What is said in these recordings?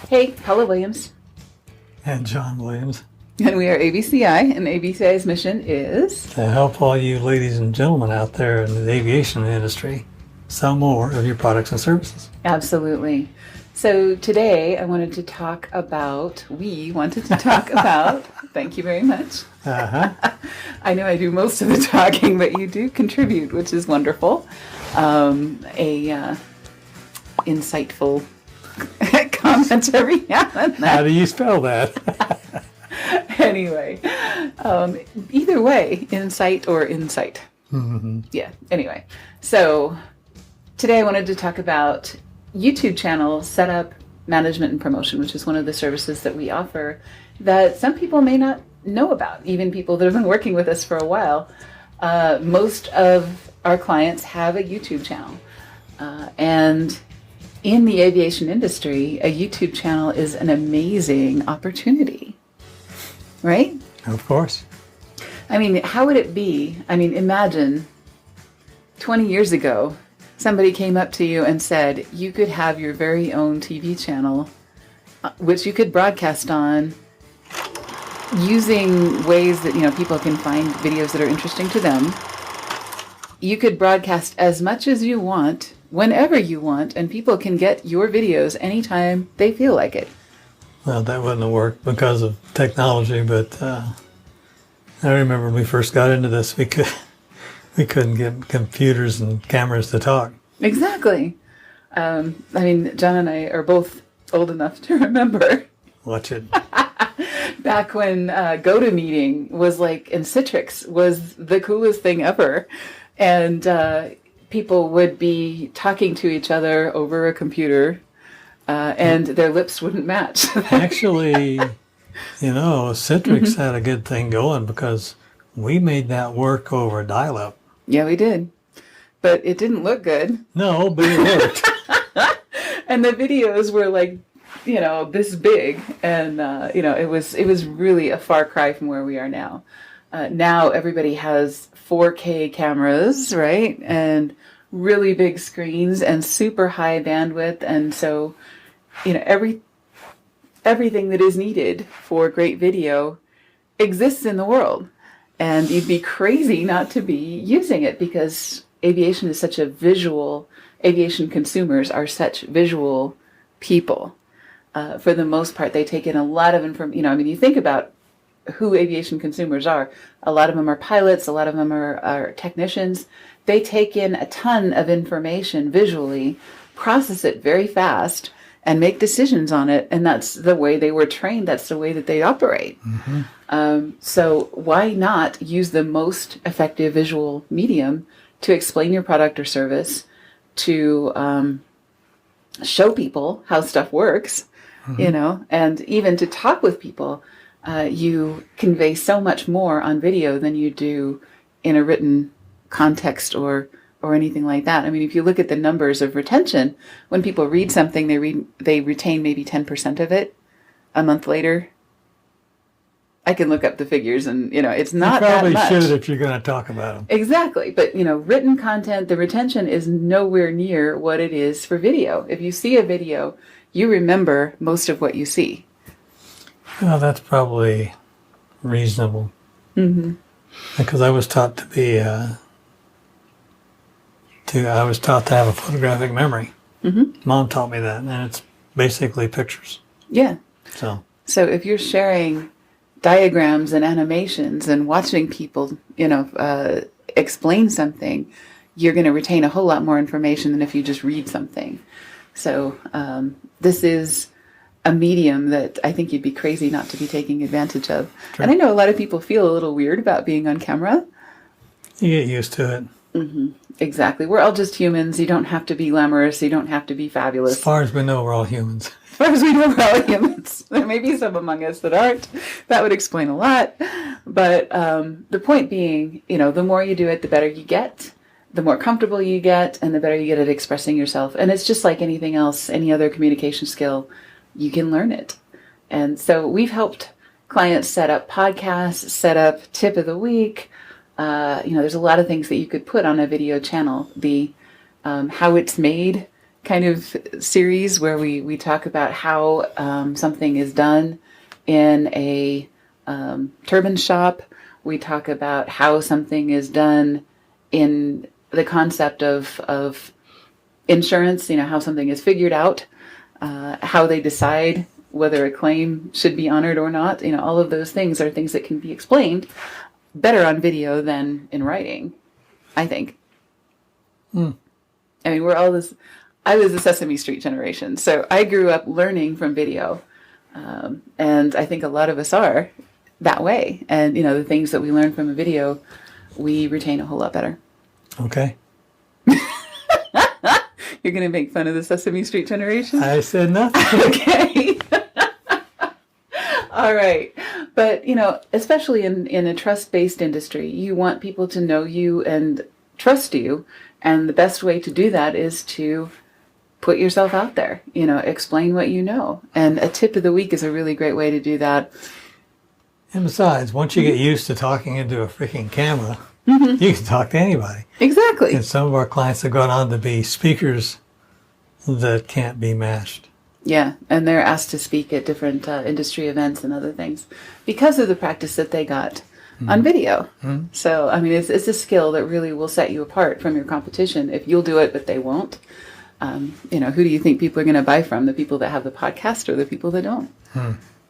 Hey, Paula Williams. And John Williams. And we are ABCI, and ABCI's mission is to help all you ladies and gentlemen out there in the aviation industry sell more of your products and services. Absolutely. So today we wanted to talk about, thank you very much. I know I do most of the talking, but you do contribute, which is wonderful. Insightful comments every now and then. How do you spell that? Anyway, either way, insight or insight. Mm-hmm. Yeah, anyway. So today I wanted to talk about YouTube channel setup, management, and promotion, which is one of the services that we offer that some people may not know about, even people that have been working with us for a while. Most of our clients have a YouTube channel. And in the aviation industry, a YouTube channel is an amazing opportunity. Right? Of course. I mean, how would it be? I mean, imagine 20 years ago, somebody came up to you and said, you could have your very own TV channel, which you could broadcast on using ways that, people can find videos that are interesting to them. You could broadcast as much as you want, whenever you want, and people can get your videos anytime they feel like it. Well, that wouldn't have worked because of technology, but I remember when we first got into this, we couldn't get computers and cameras to talk. Exactly. I mean, John and I are both old enough to remember. Watch it. Back when GoToMeeting was and Citrix was the coolest thing ever. And people would be talking to each other over a computer. And their lips wouldn't match. Actually, Citrix had a good thing going because we made that work over dial-up. Yeah, we did. But it didn't look good. No, but it worked. And the videos were this big. And, it was really a far cry from where we are now. Now everybody has 4K cameras, right? And really big screens and super high bandwidth, and so everything that is needed for great video exists in the world, and you'd be crazy not to be using it because aviation consumers are such visual people. For the most part, they take in a lot of information. You think about who aviation consumers are. A lot of them are pilots, a lot of them are technicians. They take in a ton of information visually, process it very fast, and make decisions on it. And that's the way they were trained. That's the way that they operate. Mm-hmm. So why not use the most effective visual medium to explain your product or service, to show people how stuff works, and even to talk with people. You convey so much more on video than you do in a written context or anything like that. I mean, if you look at the numbers of retention, when people read something, they retain maybe 10% of it a month later. I can look up the figures, and it's not that much. You probably should if you're going to talk about them. Exactly, but written content, the retention is nowhere near what it is for video. If you see a video, you remember most of what you see. Well, that's probably reasonable. Mm-hmm. Because I was taught to be I was taught to have a photographic memory. Mm-hmm. Mom taught me that, and it's basically pictures. Yeah. So if you're sharing diagrams and animations and watching people, explain something, you're going to retain a whole lot more information than if you just read something. So this is a medium that I think you'd be crazy not to be taking advantage of. Sure. And I know a lot of people feel a little weird about being on camera. You get used to it. Mm-hmm. Exactly. We're all just humans. You don't have to be glamorous. You don't have to be fabulous. As far as we know, we're all humans. As far as we know, we're all humans. There may be some among us that aren't. That would explain a lot. But the point being, the more you do it, the better you get, the more comfortable you get, and the better you get at expressing yourself. And it's just like anything else, any other communication skill, you can learn it. And so we've helped clients set up podcasts, set up tip of the week. There's a lot of things that you could put on a video channel. How it's made kind of series where we talk about how something is done in a turbine shop. We talk about how something is done in the concept of insurance, how something is figured out, how they decide whether a claim should be honored or not. All of those things are things that can be explained better on video than in writing, I think. I mean, we're all this. I was the Sesame Street generation, so I grew up learning from video, and I think a lot of us are that way. And the things that we learn from a video, we retain a whole lot better. Okay. You're going to make fun of the Sesame Street generation? I said nothing. Okay. All right. But, especially in a trust-based industry, you want people to know you and trust you. And the best way to do that is to put yourself out there, explain what you know. And a tip of the week is a really great way to do that. And besides, once you get used to talking into a freaking camera, you can talk to anybody. Exactly. And some of our clients have gone on to be speakers that can't be matched. Yeah, and they're asked to speak at different industry events and other things because of the practice that they got on video. So, I mean, it's a skill that really will set you apart from your competition if you'll do it, but they won't. Who do you think people are going to buy from? The people that have the podcast or the people that don't?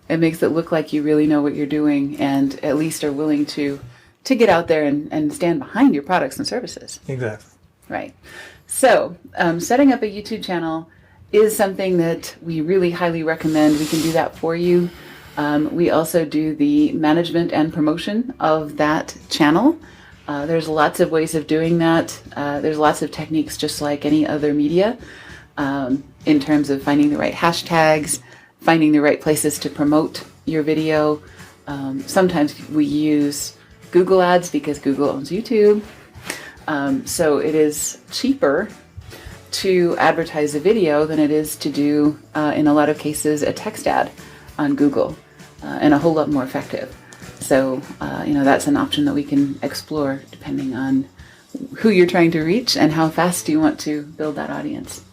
It makes it look like you really know what you're doing and at least are willing to get out there and stand behind your products and services. Exactly. Right. So, setting up a YouTube channel is something that we really highly recommend. We can do that for you. We also do the management and promotion of that channel. There's lots of ways of doing that. There's lots of techniques just like any other media in terms of finding the right hashtags, finding the right places to promote your video. Sometimes we use Google Ads because Google owns YouTube. So it is cheaper to advertise a video than it is to do, in a lot of cases, a text ad on Google, and a whole lot more effective. So, that's an option that we can explore depending on who you're trying to reach and how fast you want to build that audience.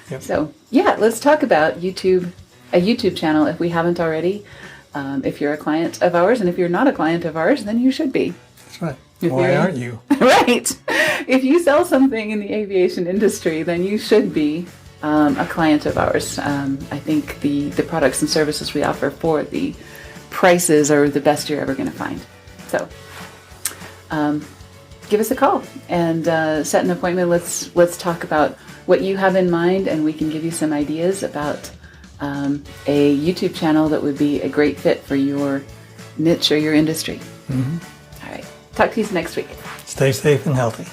Yep. So, let's talk about a YouTube channel if we haven't already. If you're a client of ours, and if you're not a client of ours, then you should be. That's right. Why aren't you? Right. If you sell something in the aviation industry, then you should be a client of ours. I think the products and services we offer for the prices are the best you're ever going to find. So give us a call and set an appointment. Let's talk about what you have in mind, and we can give you some ideas about a YouTube channel that would be a great fit for your niche or your industry. All right. Talk to you next week. Stay safe and healthy.